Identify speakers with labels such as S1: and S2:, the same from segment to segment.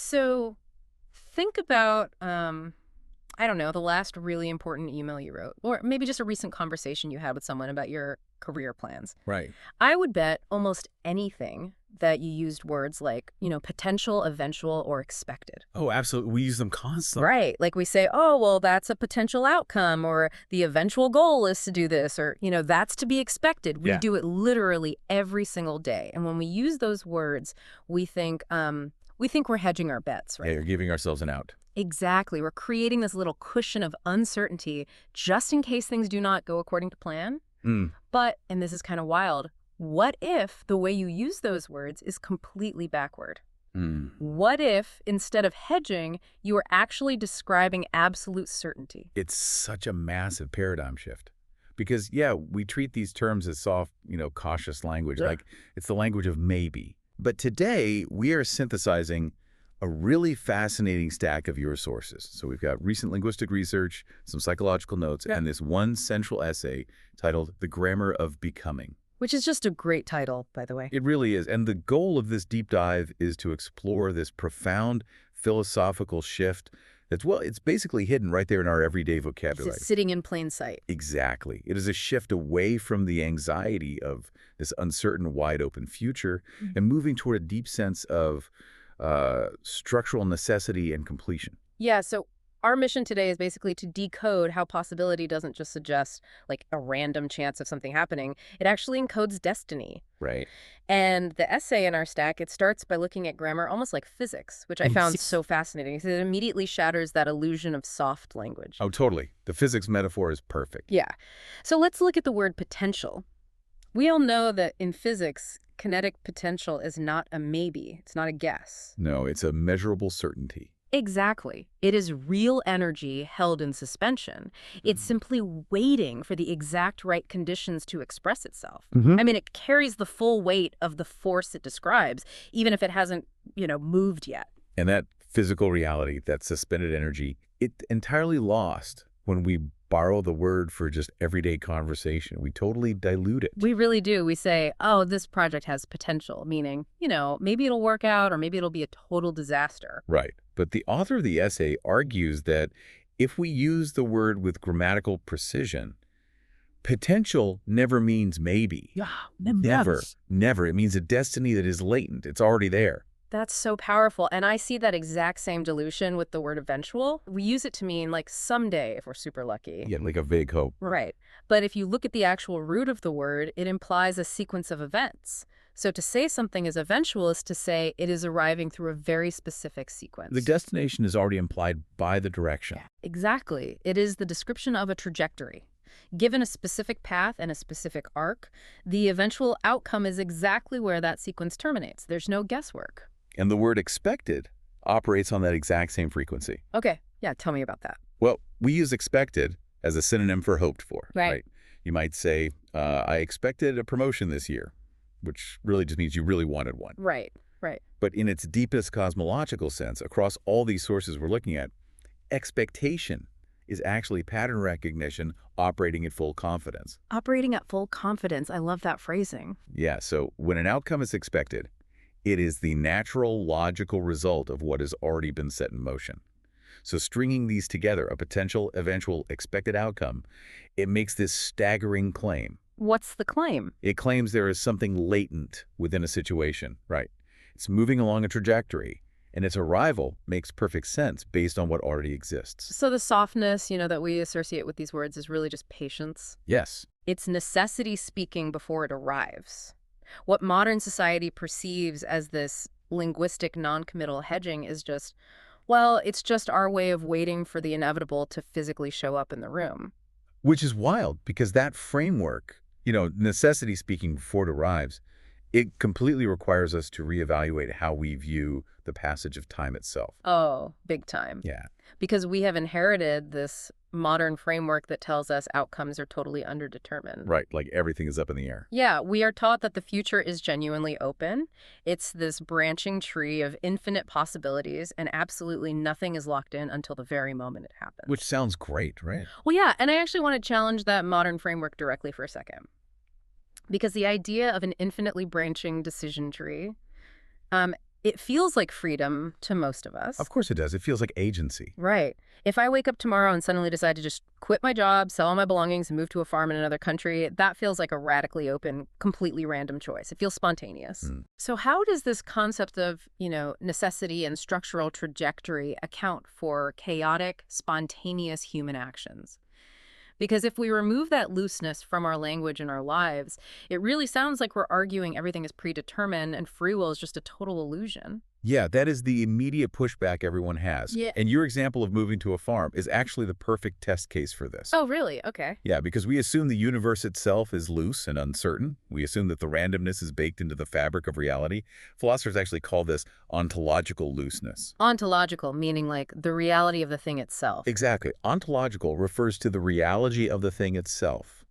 S1: So think about, I don't know, the last really important email you wrote, or maybe just a recent conversation you had with someone about your career plans.
S2: Right.
S1: I would bet almost anything that you used words like, potential, eventual, or expected.
S2: Oh, absolutely. We use them constantly.
S1: Right. Like we say, oh, well, that's a potential outcome, or the eventual goal is to do this, or, that's to be expected. We
S2: Yeah.
S1: do it literally every single day. And when we use those words, we think we're hedging our bets,
S2: Yeah,
S1: right?
S2: you're giving ourselves an out.
S1: Exactly. We're creating this little cushion of uncertainty just in case things do not go according to plan.
S2: Mm.
S1: But, and this is kind of wild, what if the way you use those words is completely backward?
S2: Mm.
S1: What if, instead of hedging, you were actually describing absolute certainty?
S2: It's such a massive paradigm shift. Because, yeah, we treat these terms as soft, cautious language,
S1: Yeah.
S2: like it's the language of maybe. But today, we are synthesizing a really fascinating stack of your sources. So we've got recent linguistic research, some psychological notes,
S1: Yeah.
S2: and this one central essay titled The Grammar of Becoming.
S1: Which is just a great title, by the way.
S2: It really is. And the goal of this deep dive is to explore this profound philosophical shift that's, well, it's basically hidden right there in our everyday
S1: It's
S2: vocabulary.
S1: just sitting in plain sight.
S2: Exactly. It is a shift away from the anxiety of this uncertain, wide-open future and moving toward a deep sense of structural necessity and completion.
S1: Yeah, so our mission today is basically to decode how possibility doesn't just suggest like a random chance of something happening. It actually encodes destiny.
S2: Right.
S1: And the essay in our stack, it starts by looking at grammar almost like physics, which I found so fascinating because it immediately shatters that illusion of soft language.
S2: Oh, totally. The physics metaphor is perfect.
S1: Yeah. So let's look at the word potential. We all know that in physics, kinetic potential is not a maybe. It's not a guess.
S2: No, it's a measurable certainty.
S1: Exactly. It is real energy held in suspension. It's simply waiting for the exact right conditions to express itself. I mean, it carries the full weight of the force it describes, even if it hasn't, moved yet.
S2: And that physical reality, that suspended energy, it entirely lost when we borrow the word for just everyday conversation. We totally dilute it.
S1: We really do. We say, oh, this project has potential, meaning, maybe it'll work out or maybe it'll be a total disaster.
S2: Right. But the author of the essay argues that if we use the word with grammatical precision, potential never means maybe.
S1: Yeah,
S2: Never. Never. It means a destiny that is latent. It's already there.
S1: That's so powerful. And I see that exact same dilution with the word eventual. We use it to mean like someday if we're super lucky.
S2: Yeah, like a vague hope.
S1: Right. But if you look at the actual root of the word, it implies a sequence of events. So to say something is eventual is to say it is arriving through a very specific sequence.
S2: The destination is already implied by the direction.
S1: Exactly. It is the description of a trajectory. Given a specific path and a specific arc, the eventual outcome is exactly where that sequence terminates. There's no guesswork.
S2: And the word expected operates on that exact same frequency.
S1: Okay. Yeah, tell me about that.
S2: Well, we use expected as a synonym for hoped for.
S1: Right.
S2: You might say, I expected a promotion this year, which really just means you really wanted one.
S1: Right.
S2: But in its deepest cosmological sense, across all these sources we're looking at, expectation is actually pattern recognition operating at full confidence.
S1: Operating at full confidence. I love that phrasing.
S2: Yeah, so when an outcome is expected, it is the natural, logical result of what has already been set in motion. So stringing these together, a potential, eventual, expected outcome, it makes this staggering claim.
S1: What's the claim?
S2: It claims there is something latent within a situation, right? It's moving along a trajectory, and its arrival makes perfect sense based on what already exists.
S1: So the softness, that we associate with these words is really just patience.
S2: Yes.
S1: It's necessity speaking before it arrives. What modern society perceives as this linguistic non-committal hedging is just, well, it's just our way of waiting for the inevitable to physically show up in the room.
S2: Which is wild, because that framework, necessity speaking before it arrives, it completely requires us to reevaluate how we view the passage of time itself.
S1: Oh, big time.
S2: Yeah.
S1: Because we have inherited this modern framework that tells us outcomes are totally underdetermined.
S2: Right, like everything is up in the air.
S1: Yeah, we are taught that the future is genuinely open. It's this branching tree of infinite possibilities, and absolutely nothing is locked in until the very moment it happens.
S2: Which sounds great, right?
S1: Well, yeah, and I actually want to challenge that modern framework directly for a second. Because the idea of an infinitely branching decision tree, It feels like freedom to most of us.
S2: Of course it does. It feels like agency.
S1: Right. If I wake up tomorrow and suddenly decide to just quit my job, sell all my belongings, and move to a farm in another country, that feels like a radically open, completely random choice. It feels spontaneous. So how does this concept of, necessity and structural trajectory account for chaotic, spontaneous human actions? Because if we remove that looseness from our language and our lives, it really sounds like we're arguing everything is predetermined and free will is just a total illusion.
S2: Yeah, that is the immediate pushback everyone has.
S1: Yeah.
S2: And your example of moving to a farm is actually the perfect test case for this.
S1: Oh, really? Okay.
S2: Yeah, because we assume the universe itself is loose and uncertain. We assume that the randomness is baked into the fabric of reality. Philosophers actually call this ontological looseness.
S1: Ontological, meaning like the reality of the thing itself.
S2: Exactly. Ontological refers to the reality of the thing itself.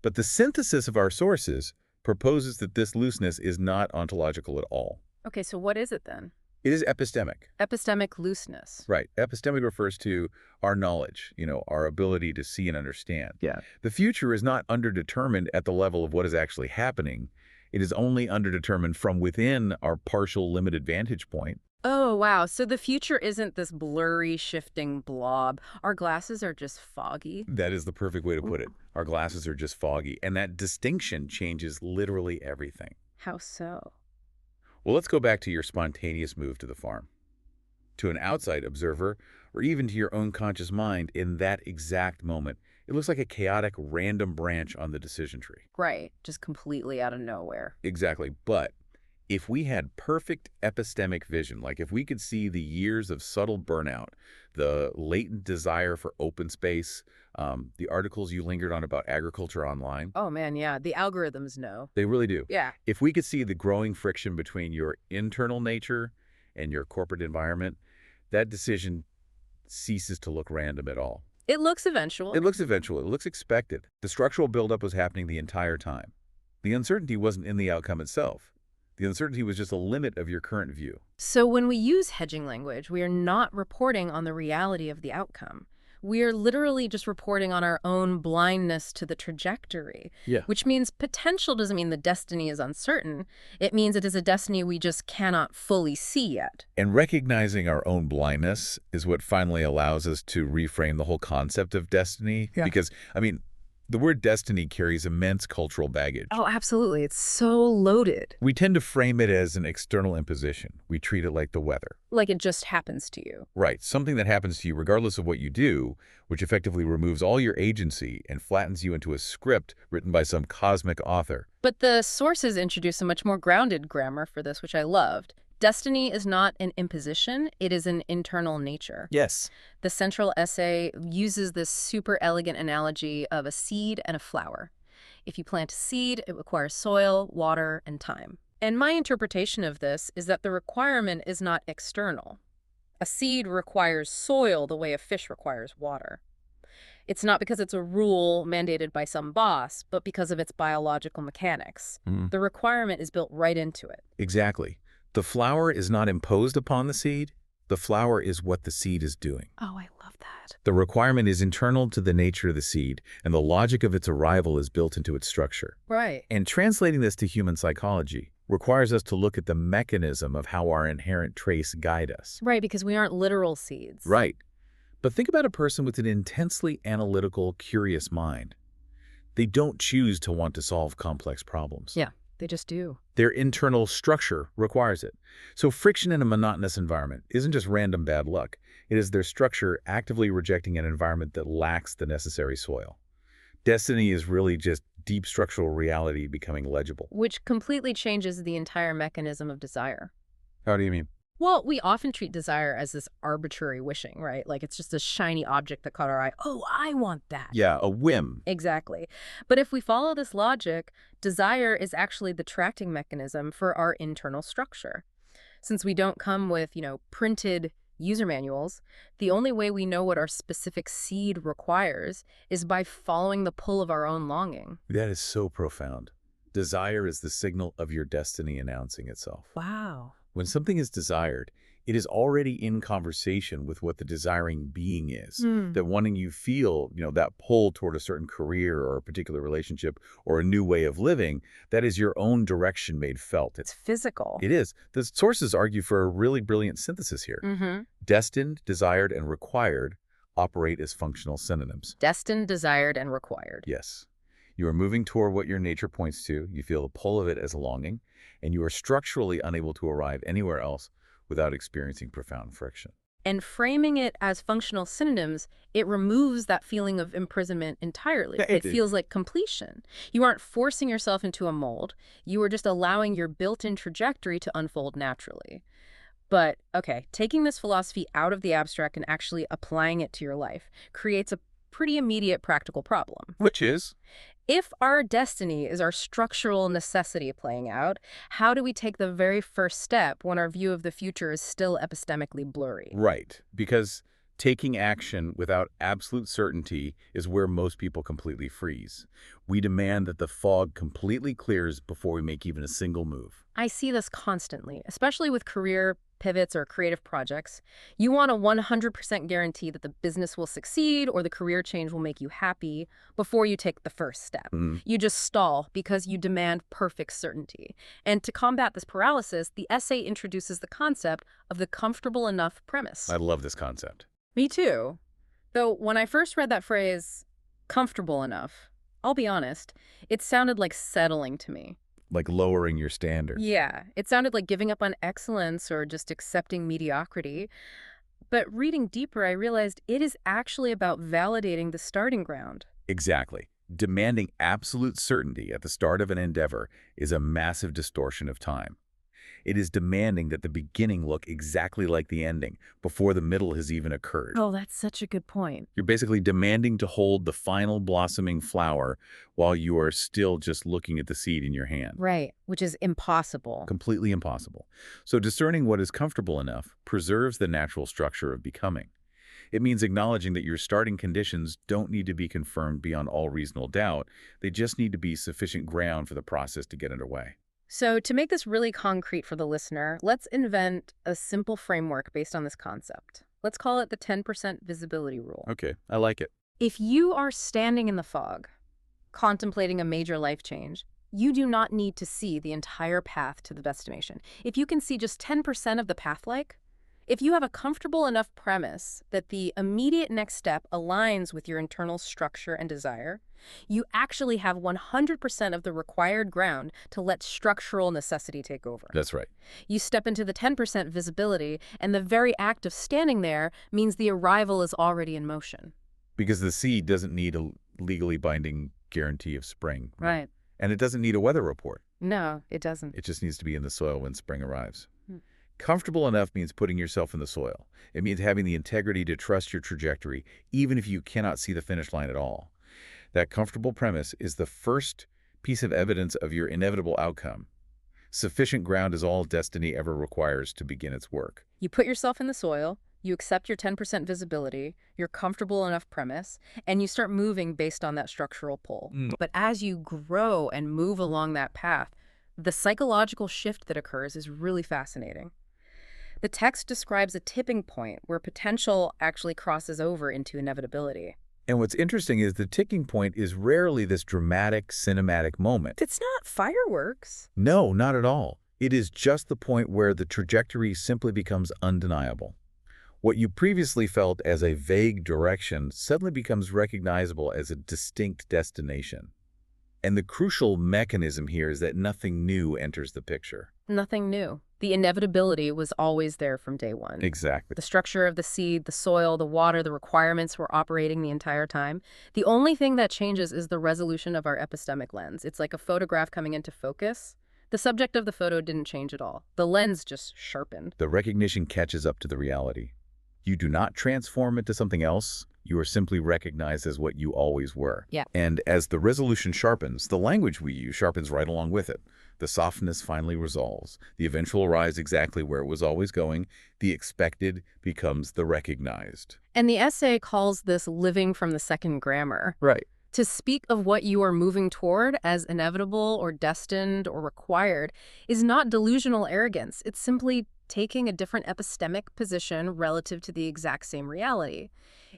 S2: But the synthesis of our sources proposes that this looseness is not ontological at all.
S1: Okay, so what is it then?
S2: It is epistemic.
S1: Epistemic looseness.
S2: Right. Epistemic refers to our knowledge, our ability to see and understand.
S3: Yeah.
S2: The future is not underdetermined at the level of what is actually happening. It is only underdetermined from within our partial limited vantage point.
S1: Oh, wow. So the future isn't this blurry, shifting blob. Our glasses are just foggy.
S2: That is the perfect way to put it. Our glasses are just foggy, and that distinction changes literally everything.
S1: How so?
S2: Well, let's go back to your spontaneous move to the farm. To an outside observer, or even to your own conscious mind, in that exact moment, it looks like a chaotic, random branch on the decision tree.
S1: Right. Just completely out of nowhere.
S2: Exactly. But if we had perfect epistemic vision, like if we could see the years of subtle burnout, the latent desire for open space, the articles you lingered on about agriculture online.
S1: Oh, man, yeah. The algorithms know.
S2: They really do.
S1: Yeah.
S2: If we could see the growing friction between your internal nature and your corporate environment, that decision ceases to look random at all.
S1: It looks eventual.
S2: It looks eventual. It looks expected. The structural buildup was happening the entire time. The uncertainty wasn't in the outcome itself. The uncertainty was just a limit of your current view.
S1: So when we use hedging language, we are not reporting on the reality of the outcome. We are literally just reporting on our own blindness to the trajectory, which means potential doesn't mean the destiny is uncertain. It means it is a destiny we just cannot fully see yet.
S2: And recognizing our own blindness is what finally allows us to reframe the whole concept of destiny.
S3: Yeah.
S2: Because, the word destiny carries immense cultural baggage.
S1: Oh, absolutely. It's so loaded.
S2: We tend to frame it as an external imposition. We treat it like the weather.
S1: Like it just happens to you.
S2: Right. Something that happens to you regardless of what you do, which effectively removes all your agency and flattens you into a script written by some cosmic author.
S1: But the sources introduce a much more grounded grammar for this, which I loved. Destiny is not an imposition, it is an internal nature.
S3: Yes.
S1: The central essay uses this super elegant analogy of a seed and a flower. If you plant a seed, it requires soil, water, and time. And my interpretation of this is that the requirement is not external. A seed requires soil the way a fish requires water. It's not because it's a rule mandated by some boss, but because of its biological mechanics. The requirement is built right into it.
S2: Exactly. The flower is not imposed upon the seed. The flower is what the seed is doing.
S1: Oh, I love that.
S2: The requirement is internal to the nature of the seed, and the logic of its arrival is built into its structure.
S1: Right.
S2: And translating this to human psychology requires us to look at the mechanism of how our inherent traits guide us.
S1: Right, because we aren't literal seeds.
S2: Right. But think about a person with an intensely analytical, curious mind. They don't choose to want to solve complex problems.
S1: Yeah. They just do.
S2: Their internal structure requires it. So friction in a monotonous environment isn't just random bad luck. It is their structure actively rejecting an environment that lacks the necessary soil. Destiny is really just deep structural reality becoming legible.
S1: Which completely changes the entire mechanism of desire.
S2: How do you mean?
S1: Well, we often treat desire as this arbitrary wishing, right? Like it's just a shiny object that caught our eye. Oh, I want that.
S2: Yeah, a whim.
S1: Exactly. But if we follow this logic, desire is actually the tracking mechanism for our internal structure. Since we don't come with, printed user manuals, the only way we know what our specific seed requires is by following the pull of our own longing.
S2: That is so profound. Desire is the signal of your destiny announcing itself.
S1: Wow.
S2: When something is desired, It is already in conversation with what the desiring being is. That wanting you feel, that pull toward a certain career or a particular relationship or a new way of living, that is your own direction made felt.
S1: It's physical.
S2: It is. The sources argue for a really brilliant synthesis here. Destined, desired, and required operate as functional synonyms.
S1: Destined, desired, and required.
S2: Yes. You are moving toward what your nature points to. You feel the pull of it as a longing, and you are structurally unable to arrive anywhere else without experiencing profound friction.
S1: And framing it as functional synonyms, it removes that feeling of imprisonment entirely.
S2: Yeah,
S1: it feels like completion. You aren't forcing yourself into a mold. You are just allowing your built-in trajectory to unfold naturally. But, okay, taking this philosophy out of the abstract and actually applying it to your life creates a pretty immediate practical problem.
S2: Which is?
S1: If our destiny is our structural necessity playing out, how do we take the very first step when our view of the future is still epistemically blurry?
S2: Right, because taking action without absolute certainty is where most people completely freeze. We demand that the fog completely clears before we make even a single move.
S1: I see this constantly, especially with career pivots or creative projects. You want a 100% guarantee that the business will succeed or the career change will make you happy before you take the first step. You just stall because you demand perfect certainty. And to combat this paralysis, the essay introduces the concept of the comfortable enough premise.
S2: I love this concept.
S1: Me too. Though when I first read that phrase, comfortable enough, I'll be honest, it sounded like settling to me.
S2: Like lowering your standards.
S1: Yeah, it sounded like giving up on excellence or just accepting mediocrity. But reading deeper, I realized it is actually about validating the starting ground.
S2: Exactly. Demanding absolute certainty at the start of an endeavor is a massive distortion of time. It is demanding that the beginning look exactly like the ending before the middle has even occurred.
S1: Oh, that's such a good point.
S2: You're basically demanding to hold the final blossoming flower while you are still just looking at the seed in your hand.
S1: Right, which is impossible.
S2: Completely impossible. So discerning what is comfortable enough preserves the natural structure of becoming. It means acknowledging that your starting conditions don't need to be confirmed beyond all reasonable doubt. They just need to be sufficient ground for the process to get underway.
S1: So to make this really concrete for the listener, let's invent a simple framework based on this concept. Let's call it the 10% visibility rule.
S2: Okay, I like it.
S1: If you are standing in the fog, contemplating a major life change, you do not need to see the entire path to the destination. If you can see just 10% of the path if you have a comfortable enough premise that the immediate next step aligns with your internal structure and desire, you actually have 100% of the required ground to let structural necessity take over.
S2: That's right.
S1: You step into the 10% visibility, and the very act of standing there means the arrival is already in motion.
S2: Because the seed doesn't need a legally binding guarantee of spring.
S1: Right.
S2: And it doesn't need a weather report.
S1: No, it doesn't.
S2: It just needs to be in the soil when spring arrives. Comfortable enough means putting yourself in the soil. It means having the integrity to trust your trajectory, even if you cannot see the finish line at all. That comfortable premise is the first piece of evidence of your inevitable outcome. Sufficient ground is all destiny ever requires to begin its work.
S1: You put yourself in the soil, you accept your 10% visibility, your comfortable enough premise, and you start moving based on that structural pull. But as you grow and move along that path, the psychological shift that occurs is really fascinating. The text describes a tipping point where potential actually crosses over into inevitability.
S2: And what's interesting is the ticking point is rarely this dramatic, cinematic moment.
S1: It's not fireworks.
S2: No, not at all. It is just the point where the trajectory simply becomes undeniable. What you previously felt as a vague direction suddenly becomes recognizable as a distinct destination. And the crucial mechanism here is that nothing new enters the picture.
S1: Nothing new. The inevitability was always there from day one.
S2: Exactly.
S1: The structure of the seed, the soil, the water, the requirements were operating the entire time. The only thing that changes is the resolution of our epistemic lens. It's like a photograph coming into focus. The subject of the photo didn't change at all. The lens just sharpened.
S2: The recognition catches up to the reality. You do not transform into something else. You are simply recognized as what you always were.
S1: Yeah.
S2: And as the resolution sharpens, the language we use sharpens right along with it. The softness finally resolves. The eventual arrives exactly where it was always going. The expected becomes the recognized.
S1: And the essay calls this living from the second grammar.
S2: Right.
S1: To speak of what you are moving toward as inevitable or destined or required is not delusional arrogance. It's simply taking a different epistemic position relative to the exact same reality.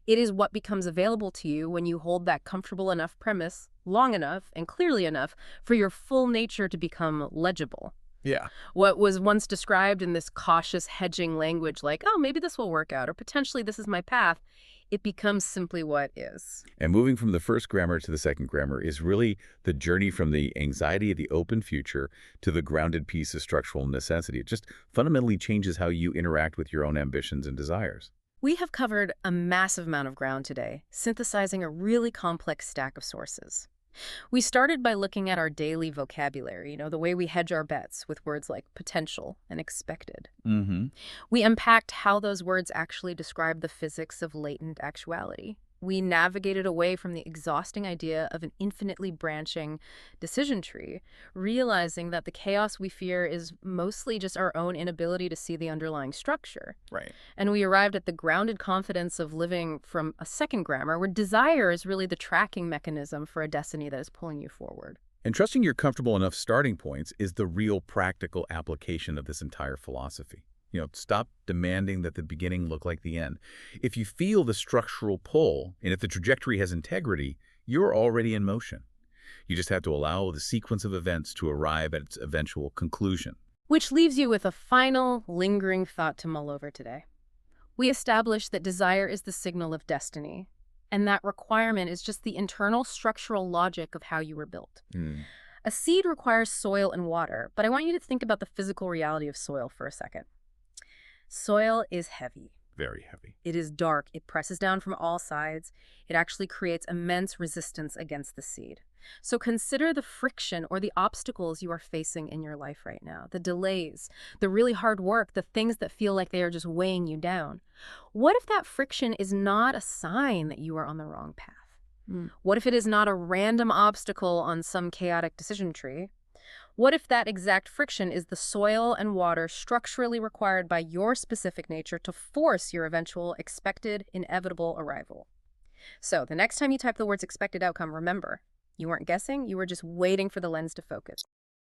S1: It is what becomes available to you when you hold that comfortable enough premise long enough and clearly enough for your full nature to become legible.
S2: Yeah.
S1: What was once described in this cautious hedging language like, oh, maybe this will work out, or potentially this is my path, it becomes simply what is.
S2: And moving from the first grammar to the second grammar is really the journey from the anxiety of the open future to the grounded peace of structural necessity. It just fundamentally changes how you interact with your own ambitions and desires.
S1: We have covered a massive amount of ground today, synthesizing a really complex stack of sources. We started by looking at our daily vocabulary, the way we hedge our bets with words like potential and expected.
S2: Mm-hmm.
S1: We unpacked how those words actually describe the physics of latent actuality. We navigated away from the exhausting idea of an infinitely branching decision tree, realizing that the chaos we fear is mostly just our own inability to see the underlying structure.
S2: Right.
S1: And we arrived at the grounded confidence of living from a second grammar, where desire is really the tracking mechanism for a destiny that is pulling you forward.
S2: And trusting your comfortable enough starting points is the real practical application of this entire philosophy. Stop demanding that the beginning look like the end. If you feel the structural pull, and if the trajectory has integrity, you're already in motion. You just have to allow the sequence of events to arrive at its eventual conclusion.
S1: Which leaves you with a final, lingering thought to mull over today. We established that desire is the signal of destiny, and that requirement is just the internal structural logic of how you were built. A seed requires soil and water, but I want you to think about the physical reality of soil for a second. Soil is heavy.
S2: Very heavy.
S1: It is dark. It presses down from all sides. It actually creates immense resistance against the seed. So consider the friction or the obstacles you are facing in your life right now, the delays, the really hard work, the things that feel like they are just weighing you down. What if that friction is not a sign that you are on the wrong path? What if it is not a random obstacle on some chaotic decision tree? What if that exact friction is the soil and water structurally required by your specific nature to force your eventual expected, inevitable arrival? So the next time you type the words expected outcome, remember, you weren't guessing, you were just waiting for the lens to focus.